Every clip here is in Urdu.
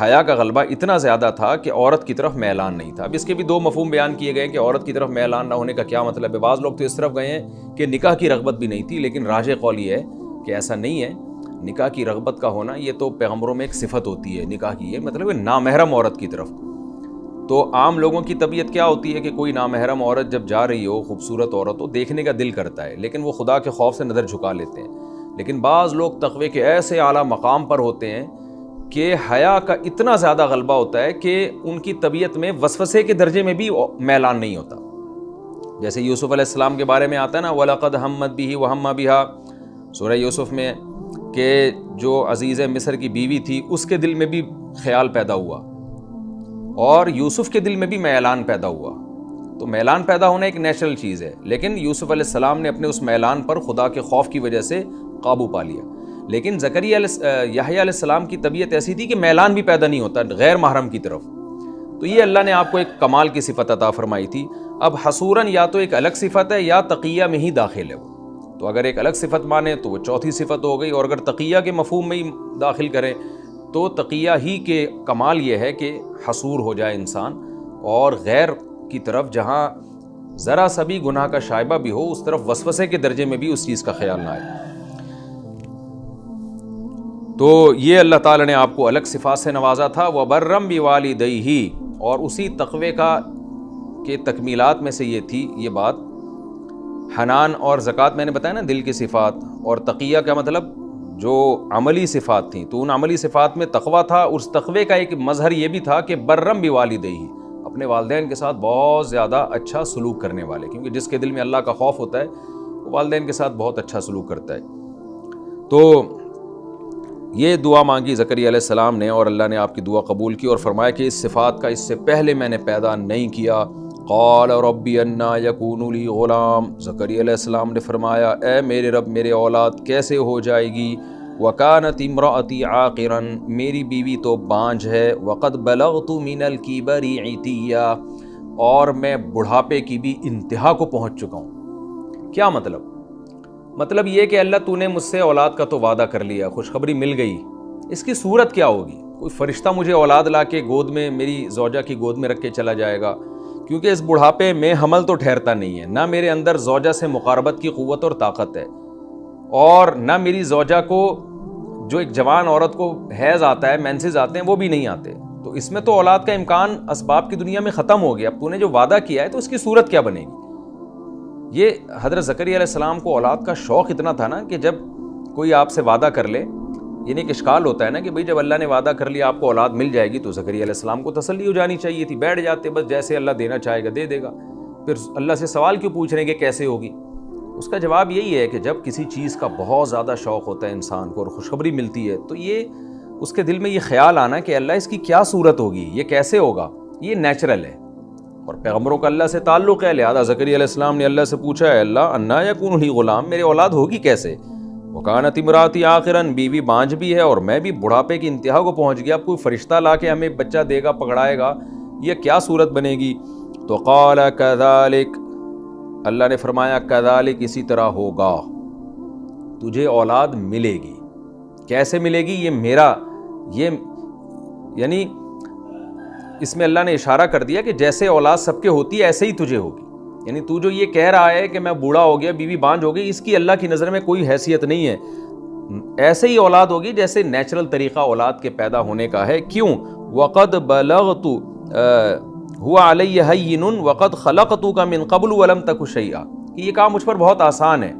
حیا کا غلبہ اتنا زیادہ تھا کہ عورت کی طرف میلان نہیں تھا. اب اس کے بھی دو مفہوم بیان کیے گئے کہ عورت کی طرف میلان نہ ہونے کا کیا مطلب ہے. بعض لوگ تو اس طرف گئے ہیں کہ نکاح کی رغبت بھی نہیں تھی, لیکن راجح قول یہ ہے کہ ایسا نہیں ہے. نکاح کی رغبت کا ہونا یہ تو پیغمبروں میں ایک صفت ہوتی ہے نکاح کی, یہ مطلب ہے نامحرم عورت کی طرف. تو عام لوگوں کی طبیعت کیا ہوتی ہے کہ کوئی نامحرم عورت جب جا رہی ہو, خوبصورت عورت ہو, دیکھنے کا دل کرتا ہے, لیکن وہ خدا کے خوف سے نظر جھکا لیتے ہیں. لیکن بعض لوگ تقوی کے ایسے اعلیٰ مقام پر ہوتے ہیں کہ حیا کا اتنا زیادہ غلبہ ہوتا ہے کہ ان کی طبیعت میں وسوسے کے درجے میں بھی میلان نہیں ہوتا. جیسے یوسف علیہ السلام کے بارے میں آتا ہے نا, وَلَقَدْ هَمَّتْ بِهِ وَهَمَّ بِهَا, سورہ یوسف میں, کہ جو عزیز مصر کی بیوی تھی اس کے دل میں بھی خیال پیدا ہوا اور یوسف کے دل میں بھی میلان پیدا ہوا. تو میلان پیدا ہونا ایک نیچرل چیز ہے, لیکن یوسف علیہ السلام نے اپنے اس میلان پر خدا کے خوف کی وجہ سے قابو پا لیا. لیکن یحییٰ علیہ السلام کی طبیعت ایسی تھی کہ میلان بھی پیدا نہیں ہوتا غیر محرم کی طرف. تو یہ اللہ نے آپ کو ایک کمال کی صفت عطا فرمائی تھی. اب حصوراً یا تو ایک الگ صفت ہے یا تقیہ میں ہی داخل ہے وہ. تو اگر ایک الگ صفت مانے تو وہ چوتھی صفت ہو گئی, اور اگر تقیہ کے مفہوم میں ہی داخل کریں تو تقیہ ہی کے کمال یہ ہے کہ حصور ہو جائے انسان, اور غیر کی طرف جہاں ذرا سا بھی گناہ کا شائبہ بھی ہو اس طرف وسوسے کے درجے میں بھی اس چیز کا خیال نہ آئے. تو یہ اللہ تعالیٰ نے آپ کو الگ صفات سے نوازا تھا. وَبَرًّا بِوَالِدَيْهِ, اور اسی تقوی کا کہ تکمیلات میں سے یہ تھی یہ بات. حنان اور زکوٰۃ میں نے بتایا نا دل کی صفات, اور تقیہ کا مطلب جو عملی صفات تھیں, تو ان عملی صفات میں تقوی تھا. اس تقوی کا ایک مظہر یہ بھی تھا کہ برم بوالدیہ, اپنے والدین کے ساتھ بہت زیادہ اچھا سلوک کرنے والے, کیونکہ جس کے دل میں اللہ کا خوف ہوتا ہے وہ والدین کے ساتھ بہت اچھا سلوک کرتا ہے. تو یہ دعا مانگی زکریا علیہ السلام نے, اور اللہ نے آپ کی دعا قبول کی, اور فرمایا کہ اس صفات کا اس سے پہلے میں نے پیدا نہیں کیا. قال ربی انا یکون لی غلام, زکریا علیہ السلام نے فرمایا اے میرے رب میرے اولاد کیسے ہو جائے گی. وکانت امراتی عاقرا, میری بیوی تو بانجھ ہے. وقد بلغت من الکبر عتیا, اور میں بڑھاپے کی بھی انتہا کو پہنچ چکا ہوں. کیا مطلب یہ کہ اللہ تو نے مجھ سے اولاد کا تو وعدہ کر لیا, خوشخبری مل گئی, اس کی صورت کیا ہوگی؟ کوئی فرشتہ مجھے اولاد لا کے گود میں میری زوجہ کی گود میں رکھ کے چلا جائے گا؟ کیونکہ اس بڑھاپے میں حمل تو ٹھہرتا نہیں ہے, نہ میرے اندر زوجہ سے مقاربت کی قوت اور طاقت ہے, اور نہ میری زوجہ کو جو ایک جوان عورت کو حیض آتا ہے, مینسز آتے ہیں, وہ بھی نہیں آتے. تو اس میں تو اولاد کا امکان اسباب کی دنیا میں ختم ہو گیا. اب تو نے جو وعدہ کیا ہے تو اس کی صورت کیا بنے گی؟ یہ حضرت زکریا علیہ السلام کو اولاد کا شوق اتنا تھا نا کہ جب کوئی آپ سے وعدہ کر لے, یعنی ایک اشکال ہوتا ہے نا کہ بھئی جب اللہ نے وعدہ کر لیا آپ کو اولاد مل جائے گی, تو زکریا علیہ السلام کو تسلی ہو جانی چاہیے تھی, بیٹھ جاتے بس جیسے اللہ دینا چاہے گا دے دے گا. پھر اللہ سے سوال کیوں پوچھ رہے ہیں کہ کیسے ہوگی؟ اس کا جواب یہی ہے کہ جب کسی چیز کا بہت زیادہ شوق ہوتا ہے انسان کو اور خوشخبری ملتی ہے, تو یہ اس کے دل میں یہ خیال آنا کہ اللہ اس کی کیا صورت ہوگی, یہ کیسے ہوگا, یہ نیچرل ہے. اور پیغمبروں کا اللہ سے تعلق ہے, لہذا زکریا علیہ السلام نے اللہ سے پوچھا ہے اللہ انا یکون لی غلام, میرے اولاد ہوگی کیسے؟ وکانت امراتی عاقرا, بیوی بانجھ بھی ہے اور میں بھی بڑھاپے کی انتہا کو پہنچ گیا, اب کوئی فرشتہ لا کے ہمیں بچہ دے گا, پکڑائے گا, یہ کیا صورت بنے گی؟ تو قال کذالک, اللہ نے فرمایا کذالک, اسی طرح ہوگا, تجھے اولاد ملے گی. کیسے ملے گی؟ یہ میرا, یہ یعنی اس میں اللہ نے اشارہ کر دیا کہ جیسے اولاد سب کے ہوتی ہے ایسے ہی تجھے ہوگی. یعنی تو جو یہ کہہ رہا ہے کہ میں بوڑھا ہو گیا, بیوی بانجھ ہو گئی, اس کی اللہ کی نظر میں کوئی حیثیت نہیں ہے. ایسے ہی اولاد ہوگی جیسے نیچرل طریقہ اولاد کے پیدا ہونے کا ہے. کیوں؟ وقد بلغت هو علی ہین وقد خلقتک من قبل ولم تک شیئا, کہ یہ کام مجھ پر بہت آسان ہے.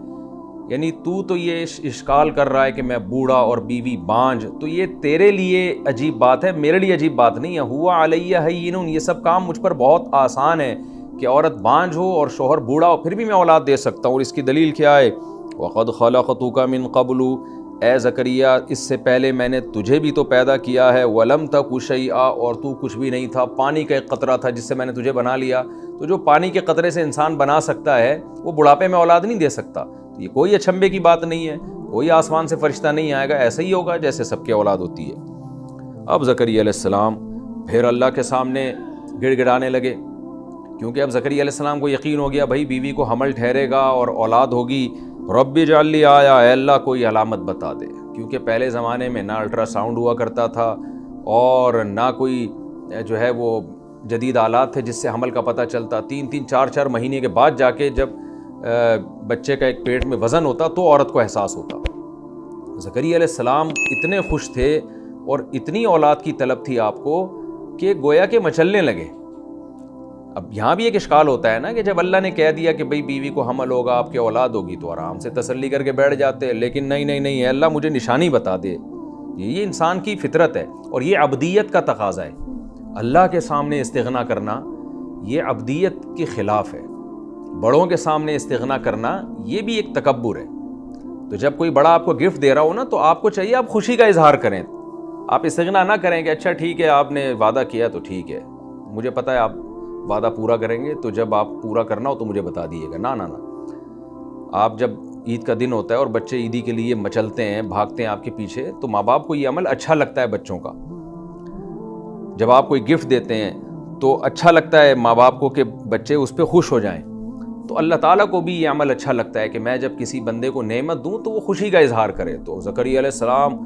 یعنی تو یہ اشکال کر رہا ہے کہ میں بوڑھا اور بیوی بانجھ, تو یہ تیرے لیے عجیب بات ہے, میرے لیے عجیب بات نہیں ہے. ہوا علی ہین, یہ سب کام مجھ پر بہت آسان ہے کہ عورت بانجھ ہو اور شوہر بوڑھا ہو پھر بھی میں اولاد دے سکتا ہوں. اور اس کی دلیل کیا ہے؟ وقد خلقتک من قبل, اے زکریا اس سے پہلے میں نے تجھے بھی تو پیدا کیا ہے. ولم تک شیئا, اور تو کچھ بھی نہیں تھا, پانی کا ایک قطرہ تھا جس سے میں نے تجھے بنا لیا. تو جو پانی کے قطرے سے انسان بنا سکتا ہے وہ بڑھاپے میں اولاد نہیں دے سکتا. یہ کوئی اچھمبے کی بات نہیں ہے, کوئی آسمان سے فرشتہ نہیں آئے گا, ایسے ہی ہوگا جیسے سب کے اولاد ہوتی ہے. اب زکریا علیہ السلام پھر اللہ کے سامنے گڑ گڑانے لگے, کیونکہ اب زکریا علیہ السلام کو یقین ہو گیا بھائی بیوی کو حمل ٹھہرے گا اور اولاد ہوگی. رب اجعل لی آیا, اے اللہ کوئی علامت بتا دے, کیونکہ پہلے زمانے میں نہ الٹرا ساؤنڈ ہوا کرتا تھا اور نہ کوئی جو ہے وہ جدید آلات تھے جس سے حمل کا پتہ چلتا. 3 4 مہینے کے بعد جا کے جب بچے کا ایک پیٹ میں وزن ہوتا تو عورت کو احساس ہوتا. زکریا علیہ السلام اتنے خوش تھے اور اتنی اولاد کی طلب تھی آپ کو کہ گویا کہ مچلنے لگے. اب یہاں بھی ایک اشکال ہوتا ہے نا کہ جب اللہ نے کہہ دیا کہ بھئی بیوی کو حمل ہوگا، آپ کی اولاد ہوگی، تو آرام سے تسلی کر کے بیٹھ جاتے. لیکن نہیں ہے اللہ مجھے نشانی بتا دے. یہ انسان کی فطرت ہے اور یہ عبدیت کا تقاضا ہے. اللہ کے سامنے استغنا کرنا یہ عبدیت کے خلاف ہے. بڑوں کے سامنے استغنا کرنا یہ بھی ایک تکبر ہے. تو جب کوئی بڑا آپ کو گفٹ دے رہا ہو نا تو آپ کو چاہیے آپ خوشی کا اظہار کریں. آپ استغنا نہ کریں کہ اچھا ٹھیک ہے آپ نے وعدہ کیا تو ٹھیک ہے، مجھے پتہ ہے آپ وعدہ پورا کریں گے، تو جب آپ پورا کرنا ہو تو مجھے بتا دیجیے گا. نہ آپ جب عید کا دن ہوتا ہے اور بچے عیدی کے لیے مچلتے ہیں، بھاگتے ہیں آپ کے پیچھے، تو ماں باپ کو یہ عمل اچھا لگتا ہے بچوں کا. جب آپ کوئی گفٹ دیتے ہیں تو اچھا لگتا ہے ماں باپ کو کہ بچے اس پہ خوش ہو جائیں. تو اللہ تعالیٰ کو بھی یہ عمل اچھا لگتا ہے کہ میں جب کسی بندے کو نعمت دوں تو وہ خوشی کا اظہار کرے. تو زکریا علیہ السلام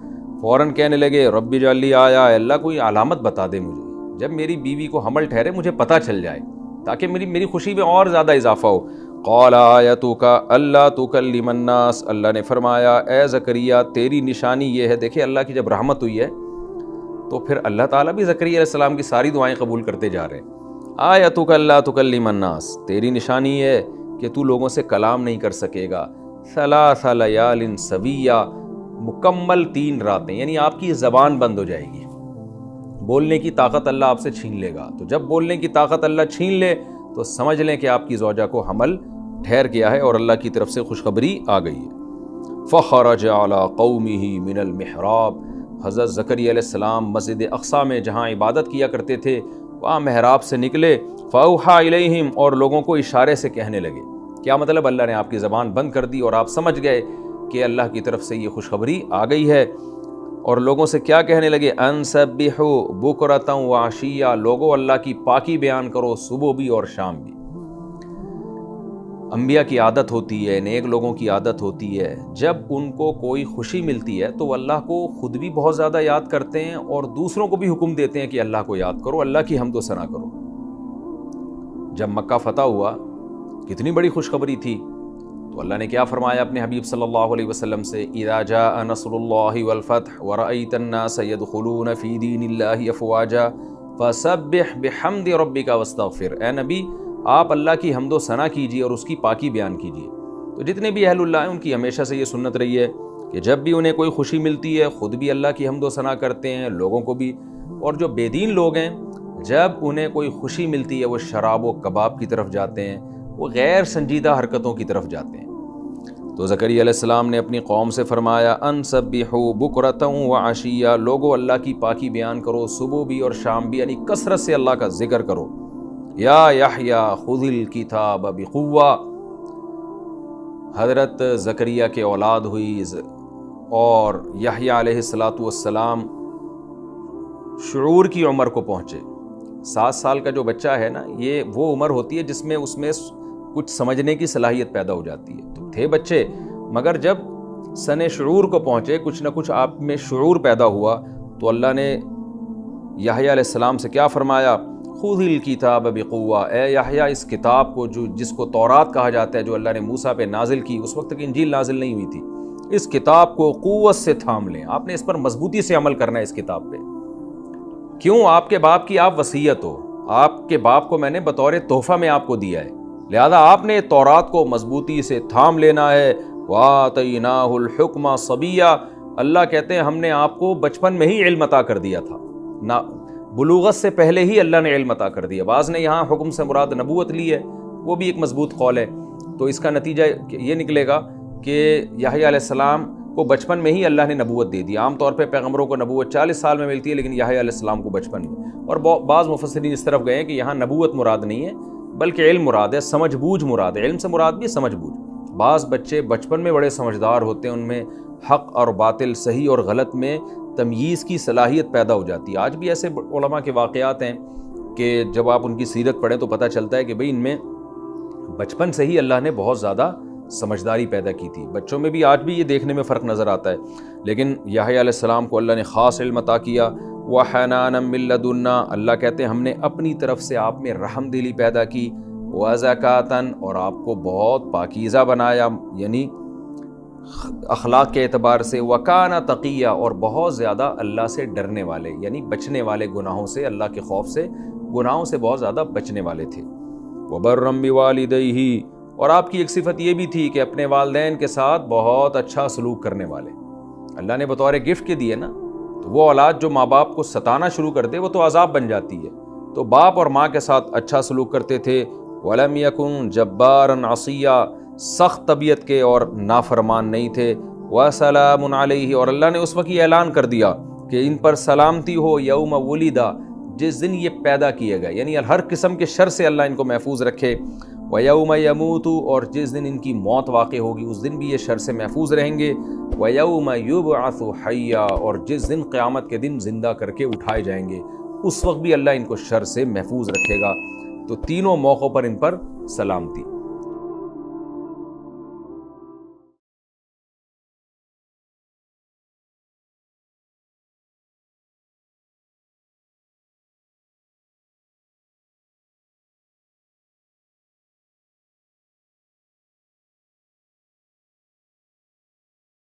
فوراً کہنے لگے رب اجعل لی آیا، اللہ کوئی علامت بتا دے مجھے، جب میری بیوی کو حمل ٹھہرے مجھے پتہ چل جائے تاکہ میری خوشی میں اور زیادہ اضافہ ہو. قال آیتک اللہ تکلم الناس، اللہ نے فرمایا اے زکریا تیری نشانی یہ ہے. دیکھیں اللہ کی جب رحمت ہوئی ہے تو پھر اللہ تعالیٰ بھی زکریا علیہ السلام کی ساری دعائیں قبول کرتے جا رہے ہیں. آیتک اللہ تکلم الناس، تیری نشانی ہے کہ تو لوگوں سے کلام نہیں کر سکے گا. ثلاث لیال سویہ، مکمل 3 راتیں، یعنی آپ کی زبان بند ہو جائے گی، بولنے کی طاقت اللہ آپ سے چھین لے گا. تو جب بولنے کی طاقت اللہ چھین لے تو سمجھ لیں کہ آپ کی زوجہ کو حمل ٹھہر گیا ہے اور اللہ کی طرف سے خوشخبری آ گئی ہے. فخرج علی قومہ من المحراب، حضرت زکریا علیہ السلام مسجد اقصیٰ میں جہاں عبادت کیا کرتے تھے وہاں محراب سے نکلے. فاوحی الیہم، اور لوگوں کو اشارے سے کہنے لگے. کیا مطلب؟ اللہ نے آپ کی زبان بند کر دی اور آپ سمجھ گئے کہ اللہ کی طرف سے یہ خوشخبری آ گئی ہے. اور لوگوں سے کیا کہنے لگے؟ ان سبحوا بکرۃ وعشیہ، لوگوں اللہ کی پاکی بیان کرو صبح بھی اور شام بھی. انبیاء کی عادت ہوتی ہے، نیک لوگوں کی عادت ہوتی ہے، جب ان کو کوئی خوشی ملتی ہے تو وہ اللہ کو خود بھی بہت زیادہ یاد کرتے ہیں اور دوسروں کو بھی حکم دیتے ہیں کہ اللہ کو یاد کرو، اللہ کی حمد و ثنا کرو. جب مکہ فتح ہوا کتنی بڑی خوشخبری تھی، تو اللہ نے کیا فرمایا اپنے حبیب صلی اللہ علیہ وسلم سے؟ اذا جاء نصر اللہ والفتح ورأیت الناس يدخلون فی دین اللہ افواجا فسبح بحمد ربک واستغفر. اے نبی آپ اللہ کی حمد و ثنا کیجیے اور اس کی پاکی بیان کیجیے. تو جتنے بھی اہل اللہ ہیں ان کی ہمیشہ سے یہ سنت رہی ہے کہ جب بھی انہیں کوئی خوشی ملتی ہے خود بھی اللہ کی حمد و ثنا کرتے ہیں، لوگوں کو بھی. اور جو بے دین لوگ ہیں جب انہیں کوئی خوشی ملتی ہے وہ شراب و کباب کی طرف جاتے ہیں، وہ غیر سنجیدہ حرکتوں کی طرف جاتے ہیں. تو زکریا علیہ السلام نے اپنی قوم سے فرمایا ان سبحوا بکرۃ وعشیہ، لوگو اللہ کی پاکی بیان کرو صبح بھی اور شام بھی، یعنی کثرت سے اللہ کا ذکر کرو. یا یحییٰ خذ الکتاب بقوہ، حضرت زکریا کے اولاد ہوئی اور یحییٰ علیہ السلام شعور کی عمر کو پہنچے. 7 سال کا جو بچہ ہے نا، یہ وہ عمر ہوتی ہے جس میں اس میں کچھ سمجھنے کی صلاحیت پیدا ہو جاتی ہے. تو تھے بچے، مگر جب سن شعور کو پہنچے، کچھ نہ کچھ آپ میں شعور پیدا ہوا، تو اللہ نے یحییٰ علیہ السلام سے کیا فرمایا؟ خذ الکتاب بقوہ، اے یحییٰ اس کتاب کو جس کو تورات کہا جاتا ہے، جو اللہ نے موسیٰ پہ نازل کی، اس وقت تک انجیل نازل نہیں ہوئی تھی، اس کتاب کو قوت سے تھام لیں. آپ نے اس پر مضبوطی سے عمل کرنا ہے اس کتاب پہ. کیوں؟ آپ کے باپ کی آپ وصیت ہو، آپ کے باپ کو میں نے بطور تحفہ میں آپ کو دیا ہے، لہذا آپ نے تورات کو مضبوطی سے تھام لینا ہے. وَآتَيْنَاهُ الْحُكْمَ صَبِيًّا، اللہ کہتے ہیں ہم نے آپ کو بچپن میں ہی علم عطا کر دیا تھا، نہ بلوغت سے پہلے ہی اللہ نے علم عطا کر دیا. بعض نے یہاں حکم سے مراد نبوت لی ہے، وہ بھی ایک مضبوط قول ہے. تو اس کا نتیجہ یہ نکلے گا کہ یحییٰ علیہ السلام کو بچپن میں ہی اللہ نے نبوت دے دی. عام طور پہ پیغمبروں کو نبوت 40 سال میں ملتی ہے، لیکن یحییٰ علیہ السلام کو بچپن میں. اور بعض مفسرین اس طرف گئے ہیں کہ یہاں نبوت مراد نہیں ہے بلکہ علم مراد ہے، سمجھ بوجھ مراد ہے. علم سے مراد بھی سمجھ بوجھ. بعض بچے بچپن میں بڑے سمجھدار ہوتے ہیں، ان میں حق اور باطل، صحیح اور غلط میں تمییز کی صلاحیت پیدا ہو جاتی ہے. آج بھی ایسے علماء کے واقعات ہیں کہ جب آپ ان کی سیرت پڑھیں تو پتہ چلتا ہے کہ بھئی ان میں بچپن سے ہی اللہ نے بہت زیادہ سمجھداری پیدا کی تھی. بچوں میں بھی آج بھی یہ دیکھنے میں فرق نظر آتا ہے، لیکن یحییٰ علیہ السلام کو اللہ نے خاص علم عطا کیا وحنانا من لدنا، اللہ کہتے ہیں ہم نے اپنی طرف سے آپ میں رحم دلی پیدا کی، وزکاتن، اور آپ کو بہت پاکیزہ بنایا، یعنی اخلاق کے اعتبار سے، وکانا تقیہ، اور بہت زیادہ اللہ سے ڈرنے والے، یعنی بچنے والے گناہوں سے، اللہ کے خوف سے، گناہوں سے بہت زیادہ بچنے والے تھے۔ وبرم بوالدیہ، اور آپ کی ایک صفت یہ بھی تھی کہ اپنے والدین کے ساتھ بہت اچھا سلوک کرنے والے۔ اللہ نے بطور گفٹ کے دیے نا، تو وہ اولاد جو ماں باپ کو ستانا شروع کر دے وہ تو عذاب بن جاتی ہے، تو باپ اور ماں کے ساتھ اچھا سلوک کرتے تھے۔ وَلَمْ يَكُنْ جَبَّارًا عَصِيًّا، سخت طبیعت کے اور نافرمان نہیں تھے۔ وَسَلَامٌ عَلَيْهِ، اور اللہ نے اس وقت یہ اعلان کر دیا کہ ان پر سلامتی ہو، یوم وُلِدَ، جس دن یہ پیدا کیے گئے، یعنی ہر قسم کے شر سے اللہ ان کو محفوظ رکھے۔ وَيَوْمَ يَمُوتُ، اور جس دن ان کی موت واقع ہوگی اس دن بھی یہ شر سے محفوظ رہیں گے۔ وَيَوْمَ يُبْعَثُ حَيًّا، اور جس دن قیامت کے دن زندہ کر کے اٹھائے جائیں گے اس وقت بھی اللہ ان کو شر سے محفوظ رکھے گا۔ تو تینوں موقعوں پر ان پر سلامتی۔